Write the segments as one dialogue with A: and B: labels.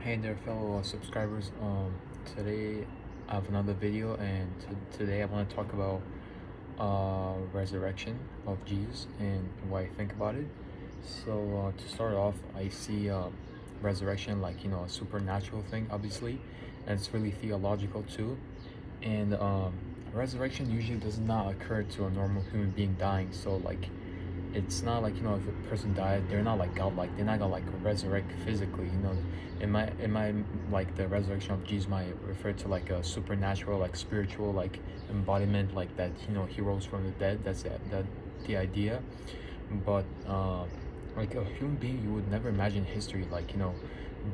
A: Hey there, fellow subscribers. Today I have another video, and today I want to talk about resurrection of Jesus and what I think about it. So to start off, I see resurrection like a supernatural thing, obviously, and it's really theological too. And resurrection usually does not occur to a normal human being dying. So like it's not like if a person died, they're not like God, like they're not gonna like resurrect physically. It might like the resurrection of Jesus might refer to like a supernatural, like spiritual, like embodiment, like that. He rose from the dead. That's the idea. But like a human being, you would never imagine history like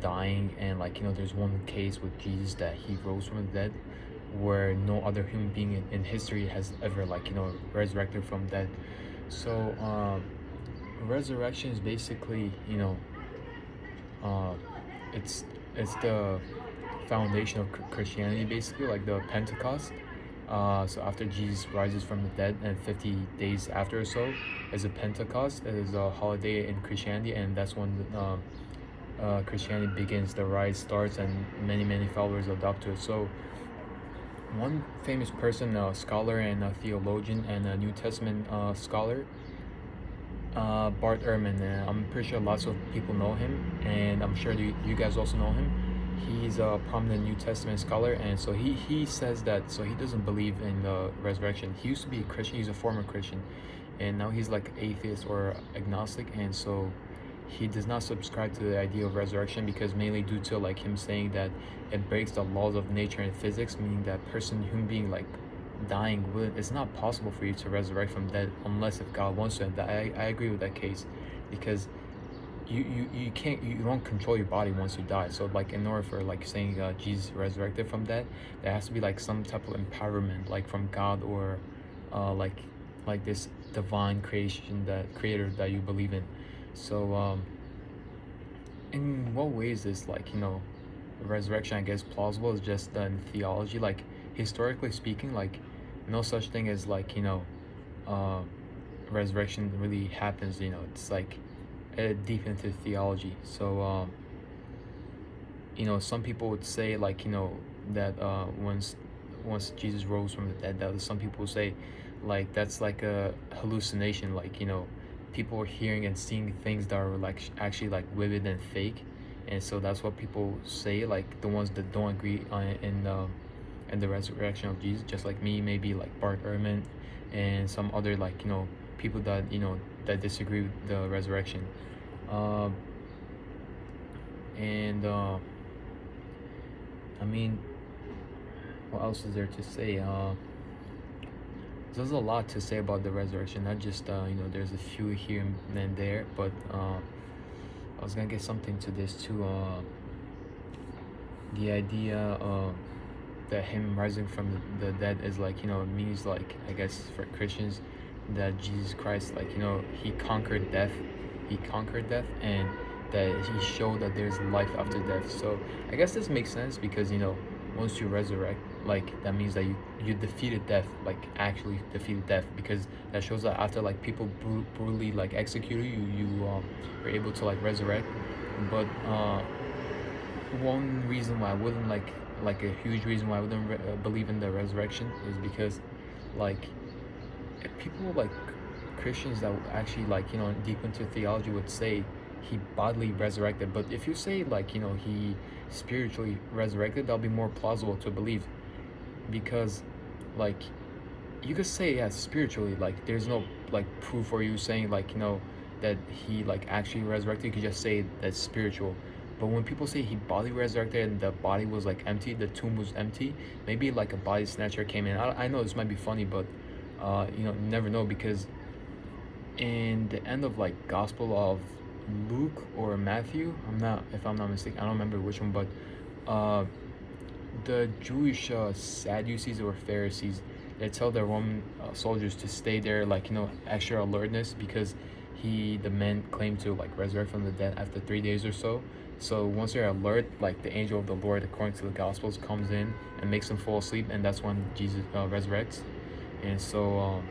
A: dying, and like there's one case with Jesus that he rose from the dead, where no other human being in history has ever like resurrected from dead. So resurrection is basically uh, it's it's the foundation of Christianity, basically like the Pentecost. So after Jesus rises from the dead, and 50 days after or so is a Pentecost. It is a holiday in Christianity, and that's when Christianity begins. The rise starts, and many followers adopt to it. So one famous person, a scholar and a theologian and a New Testament scholar, Bart Ehrman. I'm pretty sure lots of people know him, and I'm sure you guys also know him. He's a prominent New Testament scholar, and so he says that so he doesn't believe in the resurrection. He used to be a Christian. He's a former Christian, and now he's like atheist or agnostic, and so he does not subscribe to the idea of resurrection, because mainly due to like him saying that it breaks the laws of nature and physics, meaning that human being like dying, it's not possible for you to resurrect from dead unless if God wants to. And I agree with that case, because you can't, you don't control your body once you die. So like in order for like saying Jesus resurrected from dead, there has to be like some type of empowerment like from God, or like this divine creator that you believe in. So in what way is this like resurrection, I guess, plausible? Is just in theology, like historically speaking, like no such thing as like uh resurrection really happens. It's like deep into theology. So some people would say like that once Jesus rose from the dead, that some people say like that's like a hallucination, like people are hearing and seeing things that are like actually like vivid and fake. And so that's what people say, like the ones that don't agree in the resurrection of Jesus, just like me, maybe like Bart Ehrman and some other like people that that disagree with the resurrection. uh, and I mean, what else is there to say? There's a lot to say about the resurrection, not just there's a few here and there, but I was gonna get something to this too. The idea that him rising from the dead is like it means like, I guess, for Christians, that Jesus Christ, like he conquered death, and that he showed that there's life after death. So I guess this makes sense, because once you resurrect, like that means that you defeated death, like actually defeated death, because that shows that after like people brutally like executed you, were able to like resurrect. But one reason why I wouldn't like a huge reason why I wouldn't believe in the resurrection is because like people like Christians that actually like deep into theology would say he bodily resurrected. But if you say like he spiritually resurrected, that'll be more plausible to believe, because like you could say, yeah, spiritually, like there's no like proof for you saying like that he like actually resurrected. You could just say that's spiritual. But when people say he body resurrected and the body was like empty, the tomb was empty, maybe like a body snatcher came in. I know this might be funny, but you never know, because in the end of like Gospel of Luke or Matthew, if I'm not mistaken, I don't remember which one, but uh the Jewish Sadducees or Pharisees, they tell the Roman soldiers to stay there, like extra alertness, because the man claimed to like resurrect from the dead after 3 days or so. So once they're alert, like the angel of the Lord, according to the Gospels, comes in and makes them fall asleep, and that's when Jesus resurrects. And so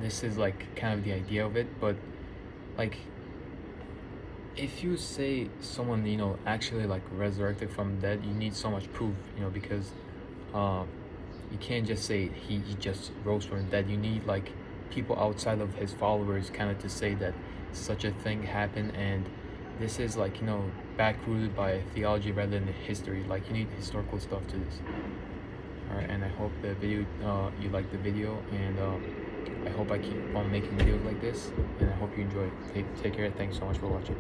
A: this is like kind of the idea of it. But like if you say someone, you know, actually like resurrected from dead, you need so much proof, you know, because uh, you can't just say he just rose from the dead. You need like people outside of his followers kind of to say that such a thing happened, and this is like, you know, back rooted by theology rather than history. Like you need historical stuff to this. All right, and I hope the video you like the video, and I hope I keep on making videos like this, and I hope you enjoy it. Take care. Thanks so much for watching.